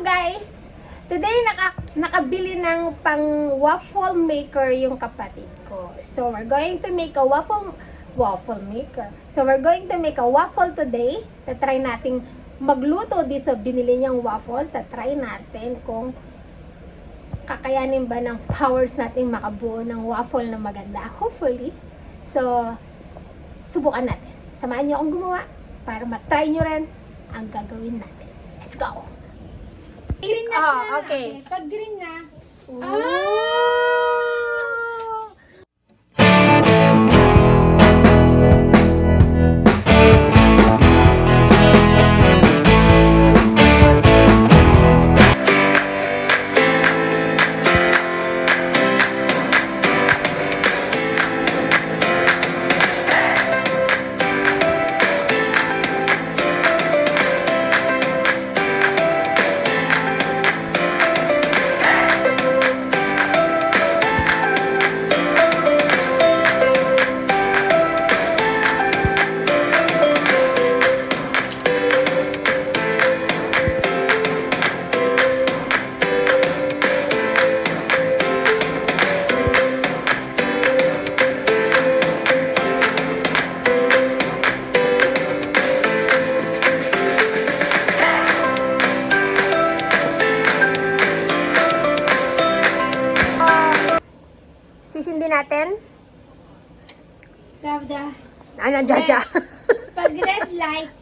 guys, today nakabili ng pang waffle maker yung kapatid ko. So we're going to make a waffle maker. So we're going to make a waffle today. Tatry nating magluto di sa binili niyang waffle. Tatry natin kung kakayanin ba ng powers natin makabuo ng waffle na maganda. Hopefully. So subukan natin. Samahan niyo akong gumawa para matry niyo rin ang gagawin natin. Let's go! Green na siya. Okay. Pag green na. Sisindi natin. Gavda. Ano, Jaja? Pag red light.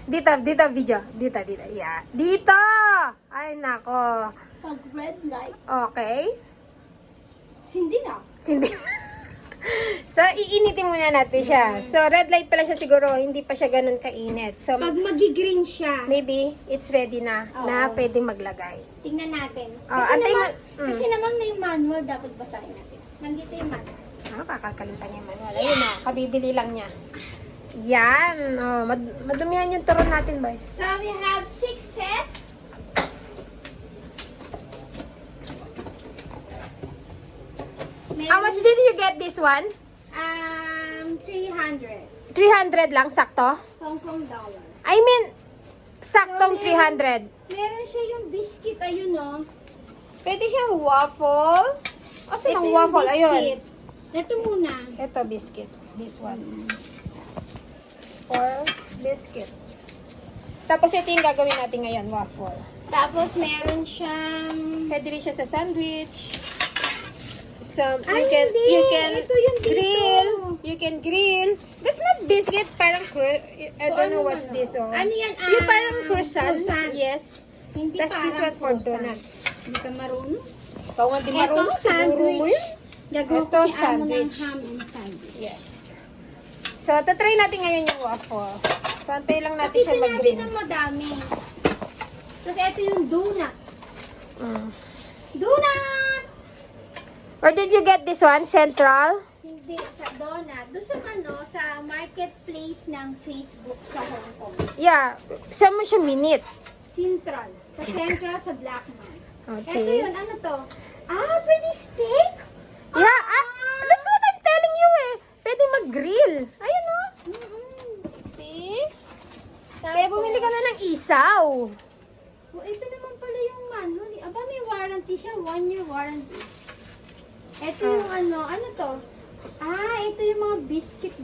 Dito, video. Dito. Yeah. Dito! Ay, nako. Pag red light. Okay. Sindi na. Sindi. So, iinitin muna natin siya. So, red light pala siya siguro. Hindi pa siya ganun kainit. So, Pag magi-green siya. maybe it's ready na na Oo. pwedeng maglagay. Tingnan natin. Antay mo. Kasi naman may manual, dapat basahin natin. Nandito yung manual. Kakakalimutan niya man. Ayun na, kabibili lang niya. Yan. Madumihan yung turon natin, boy. So we have 6 set. How much did you get this one? 300 300 lang, sakto? Hong Kong dollar. I mean, saktong 300. Meron siya yung biscuit, ayun o. Pwede siyang waffle. O, saan ang Ito yung waffle? Ayun. biscuit. Ito muna. Ito, biscuit. This one. Or biscuit. Tapos ito yung gagawin natin ngayon, waffle. Tapos meron siyang... Pwede rin siya sa sandwich. Ay, hindi. You can Ito yung dito. grill. You can grill. That's not biscuit. Parang, I don't know what's this. Oh. Ano yan? Yung parang croissant. croissant. Yes. Hindi Tapos this one parang for croissant. donuts. Hindi ka marunong. Ikaw nga di marunong. Ito, Siguro mo sandwich. yun. Gagawa Ito, ko si Amo ng sandwich. ham and sandwich. Yes. So, tatry natin ngayon yung waffle. So, antay lang natin siya Pipili natin mag-green. ng madami. Tapos ito yung donut. Mm. Donut! Or did you get this one? Central? Hindi, sa donut. Doon sa sa marketplace ng Facebook sa Hong Kong. Yeah. Saan mo siya minute? Central. Sa Central, sa Blackman. Okay. Ito yun, ano to? Pwede steak? Yeah, that's what I'm telling you eh. Pwede mag-grill. Ayun o. See? Kaya bumili ka na ng isaw. Ito naman pala yung manual. Aba, may warranty siya. 1 year warranty. Ito yung ano to? Ito yung mga biscuit.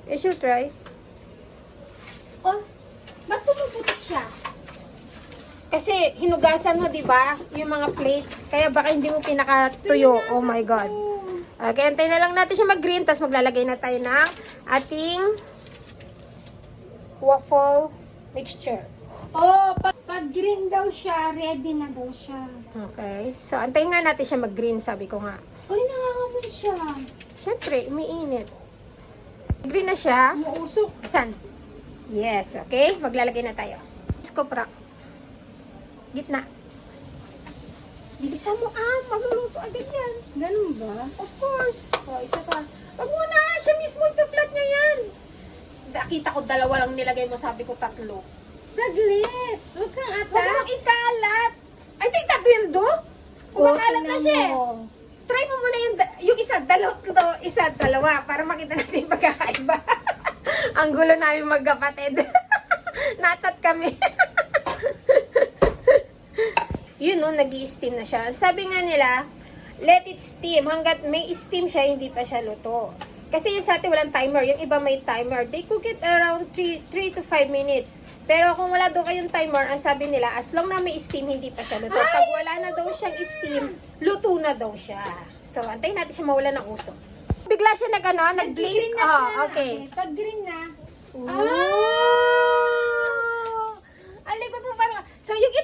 You should try. Oh, ba't pumuputok siya? Kasi hinugasan mo, di ba? Yung mga plates. Kaya baka hindi mo pinakatuyo. Oh my God. Okay, antayin na lang natin siya mag-green. Tapos maglalagay na tayo ng ating waffle mixture. Oh, pag green daw siya, ready na daw siya. Okay. So, antayin nga natin siya mag-green, sabi ko nga. Uy, nangangamoy siya. Siyempre, umiinit. Green na siya. Umuusok. Saan? Yes, okay. Maglalagay na tayo. Skoprak. Gitna. Bilisan mo magluluto agad yan. Ganun ba? Of course. O, isa pa. Wag mo na, siya mismo ito-flat niya yan. Nakita ko dalawa lang nilagay mo, sabi ko tatlo. Saglit. Huwag kang Wag atas. mong ikalat. I think that will do. Kumakalat na siya. Try mo muna yung isa, dalawa, para makita natin yung pagkakaiba. Ang gulo namin magkapatid. Natat kami. yun no, nag-i-steam na siya. Sabi nga nila, let it steam. Hanggat may steam siya, hindi pa siya luto. Kasi yung sa atin walang timer. Yung iba may timer. They cook it around 3 to 5 minutes. Pero kung wala daw kayong timer, ang sabi nila, as long na may steam, hindi pa siya luto. Pag wala na daw siyang steam, luto na daw siya. So, antayin natin siya mawala ng usok. Bigla siya nag-blink. Nag-green na siya. Okay. Pag green na, Alay ko po parang, so yung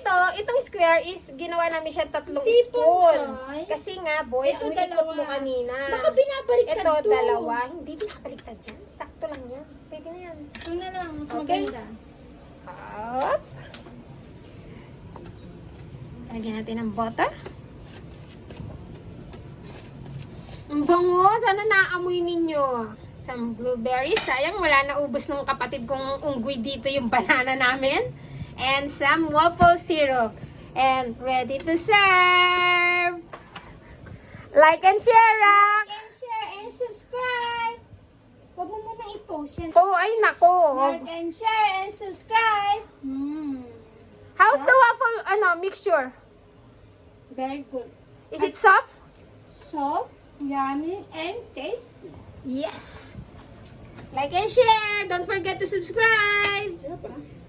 itong square is ginawa namin siya 3 Di spoon. Poy. Kasi nga, boy, Ito ang ikot mo dalawa. kanina. Baka binabaliktad Ito, to. 2. Hindi binabaliktad yan. Sakto lang yan. Pwede na yan. ito na lang, mas Okay. maganda. Up. Lagyan natin ng butter. Ang bango. Sana naamoy ninyo. Some blueberries. Sayang, wala na ubos ng kapatid kong unggoy dito yung banana namin. And some waffle syrup. And ready to serve. Like and share, ah. Like and share and subscribe. Huwag mo munang i-post yan. Oh, ay nako. Like and share and subscribe. How's the waffle, mixture? Very good. Is it soft? Soft, yummy, and tasty. Yes. Like and share. Don't forget to subscribe. Sarap ah.